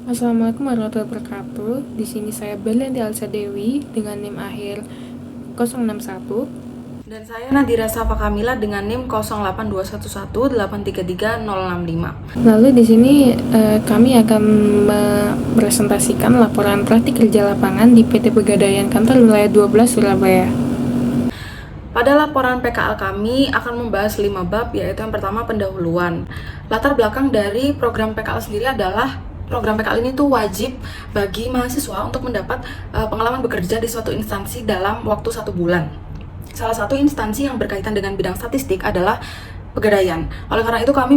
Assalamualaikum warahmatullahi wabarakatuh. Di sini saya Belianti Alisa Dewi dengan NIM akhir 061. Dan saya Nadira Safa Kamila dengan NIM 082118333065. Lalu di sini kami akan mempresentasikan laporan praktik kerja lapangan di PT Pegadaian Kantor Wilayah 12 Surabaya. Pada laporan PKL kami akan membahas 5 bab, yaitu yang pertama pendahuluan. Latar belakang dari program PKL sendiri adalah program PKL ini tuh wajib bagi mahasiswa untuk mendapat pengalaman bekerja di suatu instansi dalam waktu 1 bulan. Salah satu instansi yang berkaitan dengan bidang statistik adalah Pegadaian. Oleh karena itu kami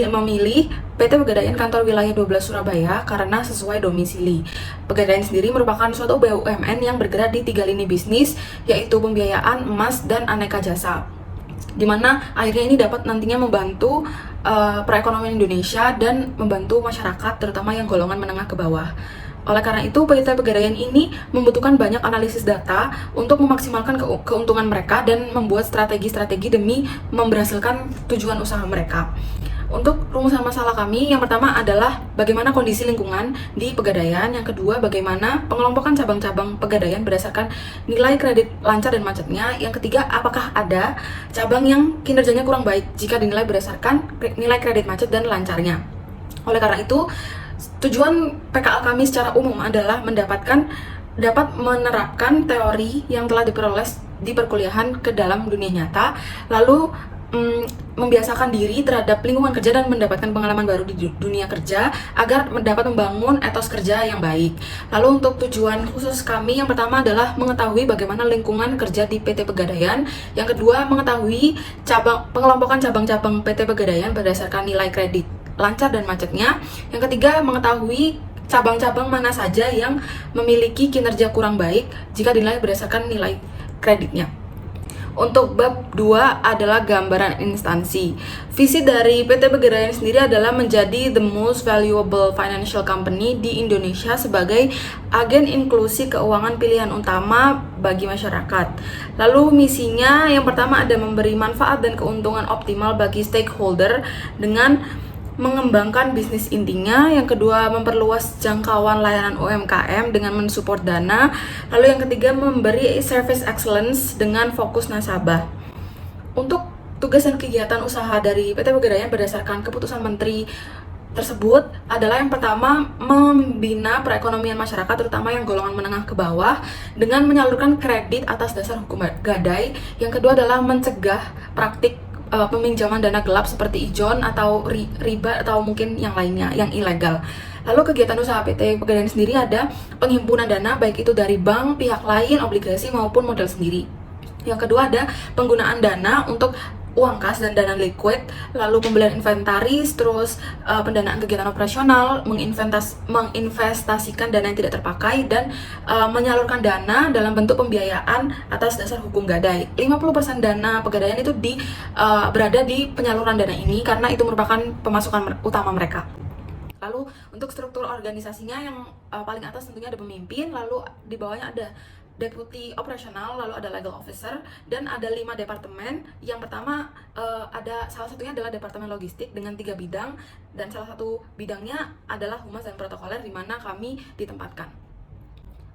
memilih PT Pegadaian Kantor Wilayah 12 Surabaya karena sesuai domisili. Pegadaian sendiri merupakan suatu BUMN yang bergerak di 3 lini bisnis, yaitu pembiayaan, emas, dan aneka jasa. Di mana akhirnya ini dapat nantinya membantu perekonomian Indonesia dan membantu masyarakat, terutama yang golongan menengah ke bawah. Oleh karena itu, PT Pegadaian ini membutuhkan banyak analisis data untuk memaksimalkan keuntungan mereka dan membuat strategi-strategi demi memberhasilkan tujuan usaha mereka. Untuk rumusan masalah kami, yang pertama adalah bagaimana kondisi lingkungan di Pegadaian, yang kedua bagaimana pengelompokan cabang-cabang Pegadaian berdasarkan nilai kredit lancar dan macetnya, yang ketiga apakah ada cabang yang kinerjanya kurang baik jika dinilai berdasarkan nilai kredit macet dan lancarnya. Oleh karena itu, tujuan PKL kami secara umum adalah dapat menerapkan teori yang telah diperoleh di perkuliahan ke dalam dunia nyata, lalu membiasakan diri terhadap lingkungan kerja dan mendapatkan pengalaman baru di dunia kerja agar dapat membangun etos kerja yang baik. Lalu untuk tujuan khusus kami, yang pertama adalah mengetahui bagaimana lingkungan kerja di PT Pegadaian, yang kedua mengetahui pengelompokan cabang-cabang PT Pegadaian berdasarkan nilai kredit lancar dan macetnya, yang ketiga mengetahui cabang-cabang mana saja yang memiliki kinerja kurang baik jika dinilai berdasarkan nilai kreditnya. Untuk bab 2 adalah gambaran instansi. Visi dari PT Pegadaian sendiri adalah menjadi the most valuable financial company di Indonesia sebagai agen inklusi keuangan pilihan utama bagi masyarakat. Lalu misinya yang pertama ada memberi manfaat dan keuntungan optimal bagi stakeholder dengan mengembangkan bisnis intinya, yang kedua memperluas jangkauan layanan UMKM dengan mensupport dana, lalu yang ketiga memberi service excellence dengan fokus nasabah. Untuk tugas dan kegiatan usaha dari PT Pegadaian berdasarkan keputusan Menteri tersebut adalah yang pertama membina perekonomian masyarakat terutama yang golongan menengah ke bawah dengan menyalurkan kredit atas dasar hukum gadai, yang kedua adalah mencegah praktik peminjaman dana gelap seperti ijon atau riba atau mungkin yang lainnya yang ilegal. Lalu kegiatan usaha PT Pegadaian sendiri ada penghimpunan dana baik itu dari bank, pihak lain, obligasi maupun modal sendiri. Yang kedua ada penggunaan dana untuk uang kas dan dana liquid, lalu pembelian inventaris, terus pendanaan kegiatan operasional, menginvestasikan dana yang tidak terpakai, dan menyalurkan dana dalam bentuk pembiayaan atas dasar hukum gadai. 50% dana Pegadaian itu berada di penyaluran dana ini karena itu merupakan pemasukan utama mereka. Lalu untuk struktur organisasinya yang paling atas tentunya ada pemimpin, lalu di bawahnya ada deputi operasional, lalu ada legal officer, dan ada 5 departemen. Yang pertama ada salah satunya adalah departemen logistik dengan 3 bidang, dan salah satu bidangnya adalah humas dan protokoler di mana kami ditempatkan.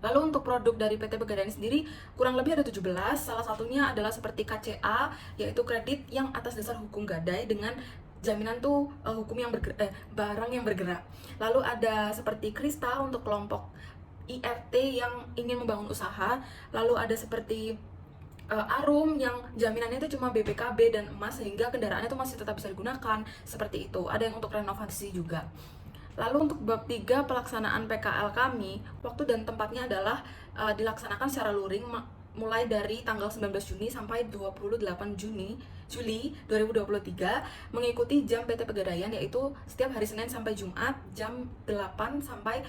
Lalu untuk produk dari PT Pegadaian sendiri kurang lebih ada 17, salah satunya adalah seperti KCA, yaitu kredit yang atas dasar hukum gadai dengan jaminan tuh barang yang bergerak. Lalu ada seperti Krista untuk kelompok IRT yang ingin membangun usaha, lalu ada seperti Arum yang jaminannya itu cuma BPKB dan emas sehingga kendaraannya itu masih tetap bisa digunakan, seperti itu. Ada yang untuk renovasi juga. Lalu untuk bab 3 pelaksanaan PKL kami, waktu dan tempatnya adalah dilaksanakan secara luring mulai dari tanggal 19 Juni sampai 28 Juli 2023 mengikuti jam PT Pegadaian, yaitu setiap hari Senin sampai Jumat jam 8 sampai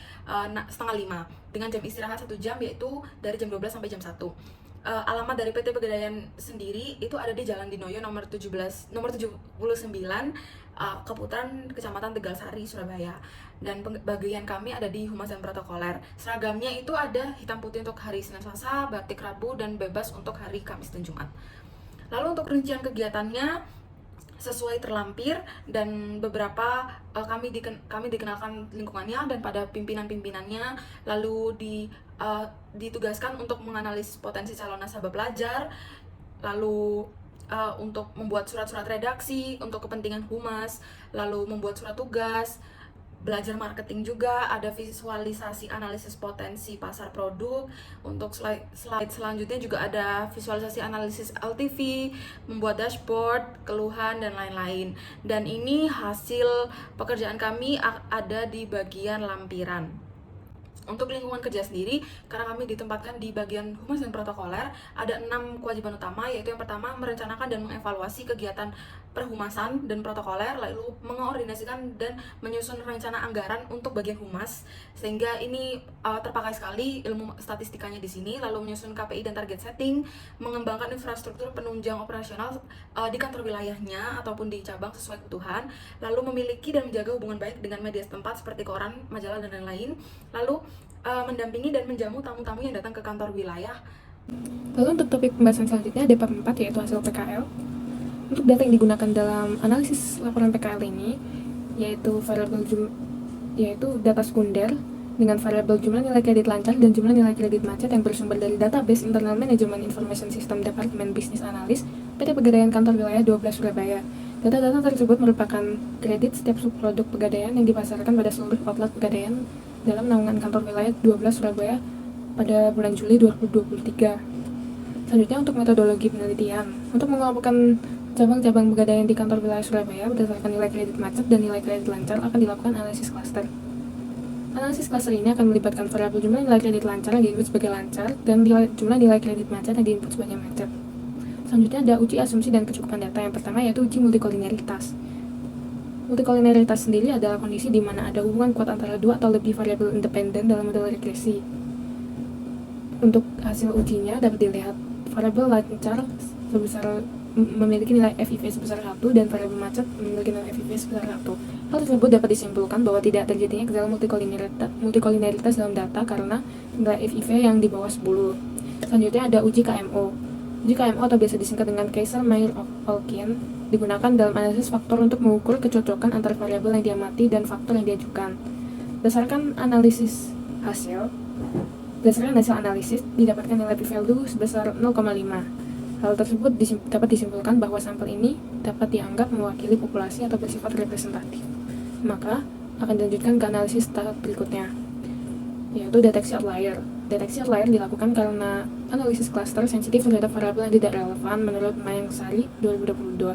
setengah 5 dengan jam istirahat 1 jam yaitu dari jam 12 sampai jam 1. Alamat dari PT Pegadaian sendiri itu ada di Jalan Dinoyo nomor 79 Keputaran Kecamatan Tegalsari, Surabaya. Dan bagian kami ada di Humas dan Protokoler. Seragamnya itu ada hitam putih untuk hari Senin Selasa, batik Rabu, dan bebas untuk hari Kamis dan Jumat. Lalu untuk rincian kegiatannya, sesuai terlampir, dan beberapa kami dikenalkan lingkungannya dan pada pimpinan-pimpinannya, lalu ditugaskan untuk menganalisis potensi calon nasabah pelajar, lalu untuk membuat surat-surat redaksi untuk kepentingan humas, lalu membuat surat tugas, belajar marketing juga, ada visualisasi analisis potensi pasar produk. Untuk slide selanjutnya juga ada visualisasi analisis LTV, membuat dashboard, keluhan, dan lain-lain. Dan ini hasil pekerjaan kami ada di bagian lampiran. Untuk lingkungan kerja sendiri, karena kami ditempatkan di bagian humas dan protokoler, ada 6 kewajiban utama, yaitu yang pertama merencanakan dan mengevaluasi kegiatan perhumasan dan protokoler, lalu mengkoordinasikan dan menyusun rencana anggaran untuk bagian humas, sehingga ini terpakai sekali ilmu statistikanya di sini, lalu menyusun KPI dan target setting, mengembangkan infrastruktur penunjang operasional di kantor wilayahnya ataupun di cabang sesuai kebutuhan, lalu memiliki dan menjaga hubungan baik dengan media setempat seperti koran, majalah, dan lain-lain, lalu mendampingi dan menjamu tamu-tamu yang datang ke kantor wilayah. Lalu untuk topik pembahasan selanjutnya ada bab 4, yaitu hasil PKL. Untuk data yang digunakan dalam analisis laporan PKL ini yaitu data sekunder dengan variabel jumlah nilai kredit lancar dan jumlah nilai kredit macet yang bersumber dari database Internal Management Information System Departemen Bisnis Analis PT Pegadaian Kantor Wilayah 12 Surabaya. Data-data tersebut merupakan kredit setiap subproduk Pegadaian yang dipasarkan pada seluruh outlet Pegadaian dalam naungan Kantor Wilayah 12 Surabaya pada bulan Juli 2023. Selanjutnya untuk metodologi penelitian. Untuk mengelompokkan cabang-cabang Pegadaian di Kantor Wilayah Surabaya berdasarkan nilai kredit macet dan nilai kredit lancar akan dilakukan analisis klaster. Analisis klaster ini akan melibatkan variabel jumlah nilai kredit lancar yang diinput sebagai lancar dan jumlah nilai kredit macet yang diinput sebagai macet. Selanjutnya ada uji asumsi dan kecukupan data. Yang pertama yaitu uji multikolineritas. Multikolineritas sendiri adalah kondisi di mana ada hubungan kuat antara dua atau lebih variabel independen dalam model regresi. Untuk hasil ujinya dapat dilihat variabel lancar memiliki nilai FIV sebesar 1 dan variabel macet memiliki nilai FIV sebesar 1. Hal tersebut dapat disimpulkan bahwa tidak terjadinya gejala multikolineritas dalam data karena nilai FIV yang di bawah 10. Selanjutnya ada uji KMO. Uji KMO atau biasa disingkat dengan Kaiser-Meyer-Olkin digunakan dalam analisis faktor untuk mengukur kecocokan antara variabel yang diamati dan faktor yang diajukan. Berdasarkan hasil analisis didapatkan nilai p-value sebesar 0,5. Hal tersebut dapat disimpulkan bahwa sampel ini dapat dianggap mewakili populasi atau bersifat representatif. Maka akan dilanjutkan ke analisis tahap berikutnya, yaitu deteksi outlier. Deteksi outlier dilakukan karena analisis cluster sensitif terhadap variabel yang tidak relevan menurut Mayang Sari 2022.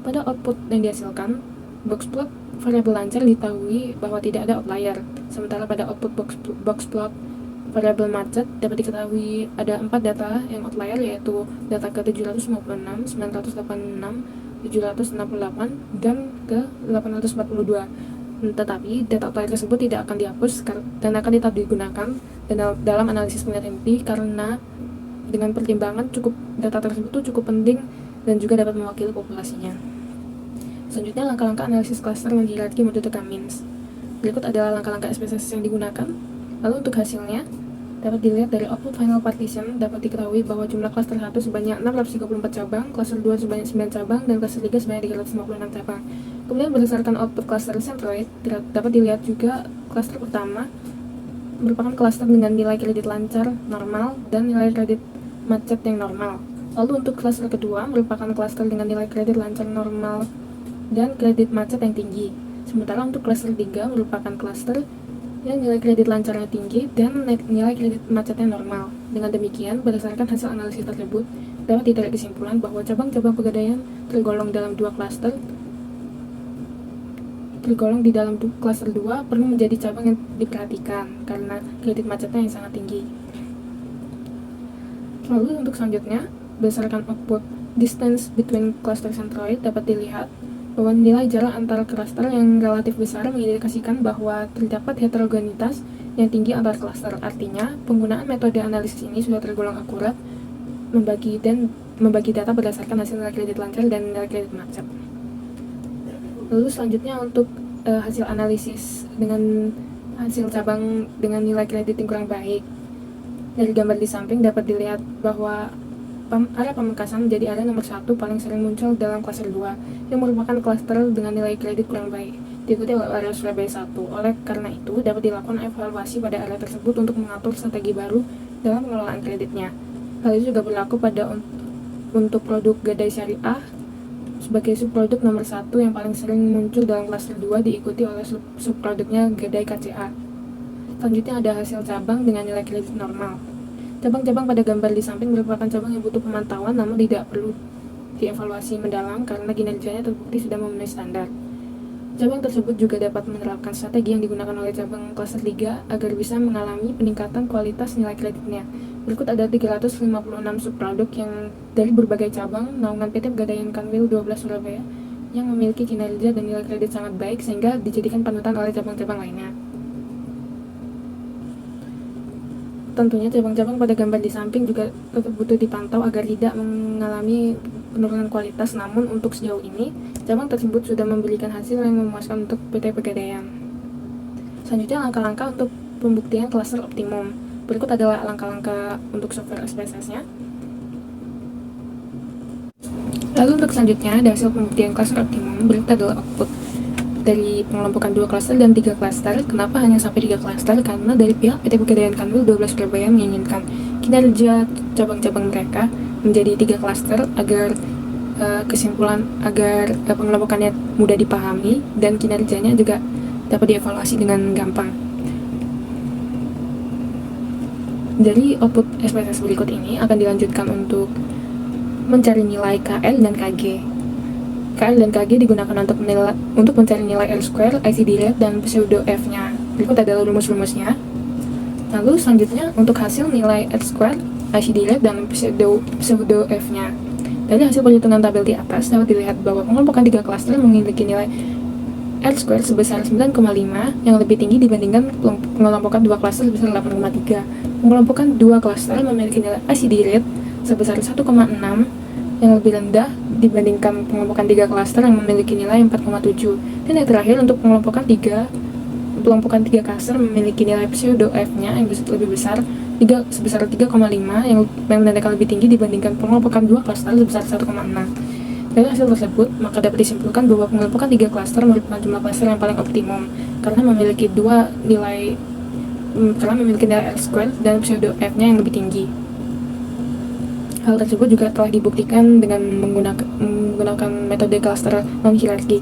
Pada output yang dihasilkan, box plot variabel lancar diketahui bahwa tidak ada outlier, sementara pada output box plot variabel macet dapat diketahui ada 4 data yang outlier, yaitu data ke 756, 986, 768, dan ke 842. Tetapi data outlier tersebut tidak akan dihapus dan akan tetap digunakan dalam analisis penilaian inti karena dengan pertimbangan data tersebut cukup penting dan juga dapat mewakili populasinya. Selanjutnya langkah-langkah analisis cluster dengan hierarki metode Cummins. Berikut adalah langkah-langkah SPSS yang digunakan. Lalu untuk hasilnya dapat dilihat dari output final partition. Dapat diketahui bahwa jumlah cluster 1 sebanyak 634 cabang, cluster 2 sebanyak 9 cabang, dan cluster 3 sebanyak 356 cabang. Kemudian berdasarkan output cluster centroid dapat dilihat juga cluster pertama merupakan cluster dengan nilai kredit lancar normal dan nilai kredit macet yang normal. Lalu untuk cluster kedua merupakan cluster dengan nilai kredit lancar normal dan kredit macet yang tinggi. Sementara untuk cluster 3 merupakan cluster yang nilai kredit lancarnya tinggi dan nilai kredit macetnya normal. Dengan demikian, berdasarkan hasil analisis tersebut, dapat ditarik kesimpulan bahwa cabang-cabang Pegadaian tergolong di dalam cluster 2 perlu menjadi cabang yang diperhatikan karena kredit macetnya yang sangat tinggi. Lalu untuk selanjutnya, berdasarkan output distance between cluster centroid dapat dilihat bahwa nilai jarak antara cluster yang relatif besar mengindikasikan bahwa terdapat heterogenitas yang tinggi antar cluster. Artinya, penggunaan metode analisis ini sudah tergolong akurat membagi data berdasarkan hasil nilai kredit lancar dan nilai kredit macet. Lalu selanjutnya untuk hasil analisis dengan hasil cabang dengan nilai kredit yang kurang baik. Dari gambar di samping dapat dilihat bahwa area pamekasan menjadi area nomor 1 paling sering muncul dalam klaster 2, yang merupakan klaster dengan nilai kredit kurang baik, diikuti oleh area Surabaya 1. Oleh karena itu, dapat dilakukan evaluasi pada area tersebut untuk mengatur strategi baru dalam pengelolaan kreditnya. Hal itu juga berlaku untuk produk gadai syariah sebagai subproduk nomor 1 yang paling sering muncul dalam klaster 2, diikuti oleh subproduknya gadai KCA. Selanjutnya ada hasil cabang dengan nilai kredit normal. Cabang-cabang pada gambar di samping merupakan cabang yang butuh pemantauan namun tidak perlu dievaluasi mendalam karena kinerjanya terbukti sudah memenuhi standar. Cabang tersebut juga dapat menerapkan strategi yang digunakan oleh cabang klaster 3 agar bisa mengalami peningkatan kualitas nilai kreditnya. Berikut ada 356 subproduk yang dari berbagai cabang naungan PT Pegadaian Kanwil 12 Surabaya yang memiliki kinerja dan nilai kredit sangat baik sehingga dijadikan panutan oleh cabang-cabang lainnya. Tentunya cabang-cabang pada gambar di samping juga tetap butuh dipantau agar tidak mengalami penurunan kualitas, namun untuk sejauh ini cabang tersebut sudah memberikan hasil yang memuaskan untuk PT Pegadaian. Selanjutnya langkah-langkah untuk pembuktian klaster optimum. Berikut adalah langkah-langkah untuk software SPSS-nya. Lalu untuk selanjutnya ada hasil pembuktian klaster optimum. Berikut adalah output dari pengelompokan 2 klaster dan 3 klaster. Kenapa hanya sampai 3 klaster? Karena dari pihak PT Pegadaian Kanwil 12 Surabaya menginginkan kinerja cabang-cabang mereka menjadi 3 klaster agar pengelompokannya mudah dipahami dan kinerjanya juga dapat dievaluasi dengan gampang. Dari output SPSS berikut ini akan dilanjutkan untuk mencari nilai KL dan KG. KL dan KG digunakan untuk mencari nilai R-square, ICD rate, dan pseudo F-nya. Berikut adalah rumus-rumusnya. Lalu selanjutnya untuk hasil nilai R-square, ICD rate, dan pseudo F-nya. Dari hasil perhitungan tabel di atas dapat dilihat bahwa pengelompokan 3 klaster memiliki nilai R-square sebesar 9,5 yang lebih tinggi dibandingkan pengelompokan 2 klaster sebesar 8,3. Pengelompokan 2 klaster memiliki nilai ICD rate sebesar 1,6 yang lebih rendah dibandingkan pengelompokan 3 klaster yang memiliki nilai 4,7. Dan yang terakhir untuk pengelompokan 3 klaster memiliki nilai pseudo F-nya yang lebih besar sebesar 3,5 yang menandakan lebih tinggi dibandingkan pengelompokan 2 klaster sebesar 1,6. Dari hasil tersebut, maka dapat disimpulkan bahwa pengelompokan 3 klaster merupakan jumlah klaster yang paling optimum karena memiliki nilai R-square dan pseudo F-nya yang lebih tinggi. Hal tersebut juga telah dibuktikan dengan menggunakan metode cluster non-hierarki.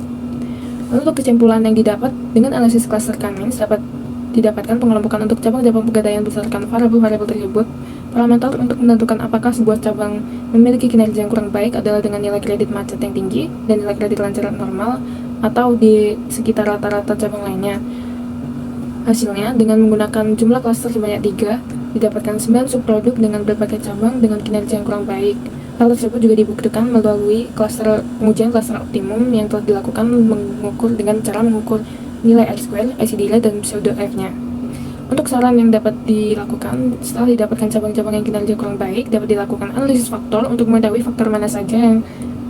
Lalu untuk kesimpulan yang didapat dengan analisis cluster Cummins dapat didapatkan pengelompokan untuk cabang-cabang pegadaian berdasarkan variabel-variabel tersebut. Parameter untuk menentukan apakah sebuah cabang memiliki kinerja yang kurang baik adalah dengan nilai kredit macet yang tinggi dan nilai kredit lancar normal atau di sekitar rata-rata cabang lainnya. Hasilnya, dengan menggunakan jumlah klaster sebanyak 3, didapatkan 9 subproduk dengan berbagai cabang dengan kinerja yang kurang baik. Hal tersebut juga dibuktikan melalui pengujian klaster optimum yang telah dilakukan dengan cara mengukur nilai R-square, ICD rate, dan pseudo F-nya. Untuk saran yang dapat dilakukan setelah didapatkan cabang-cabang yang kinerja kurang baik, dapat dilakukan analisis faktor untuk mengetahui faktor mana saja yang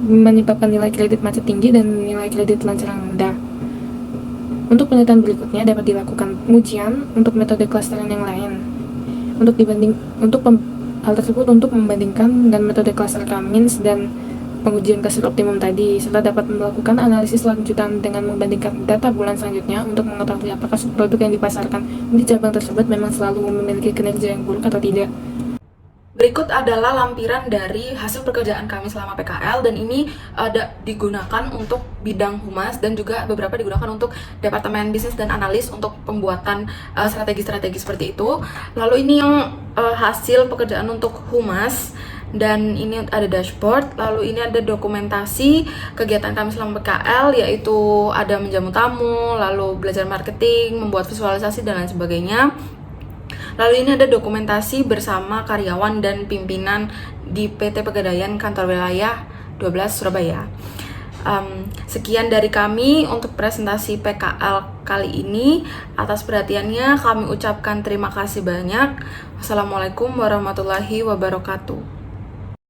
menyebabkan nilai kredit macet tinggi dan nilai kredit lancar yang rendah. Untuk penelitian berikutnya dapat dilakukan pengujian untuk metode clustering yang lain. Hal tersebut untuk membandingkan dengan metode cluster Cummins dan pengujian cluster optimum tadi, serta dapat melakukan analisis lanjutan dengan membandingkan data bulan selanjutnya untuk mengetahui apakah subproduk yang dipasarkan di cabang tersebut memang selalu memiliki kinerja yang buruk atau tidak. Berikut adalah lampiran dari hasil pekerjaan kami selama PKL, dan ini digunakan untuk bidang humas dan juga beberapa digunakan untuk departemen bisnis dan analis untuk pembuatan strategi-strategi seperti itu. Lalu ini yang hasil pekerjaan untuk humas, dan ini ada dashboard. Lalu ini ada dokumentasi kegiatan kami selama PKL, yaitu ada menjamu tamu, lalu belajar marketing, membuat visualisasi, dan lain sebagainya. Lalu ini ada dokumentasi bersama karyawan dan pimpinan di PT Pegadaian Kantor Wilayah 12 Surabaya. Sekian dari kami untuk presentasi PKL kali ini. Atas perhatiannya kami ucapkan terima kasih banyak. Wassalamualaikum warahmatullahi wabarakatuh.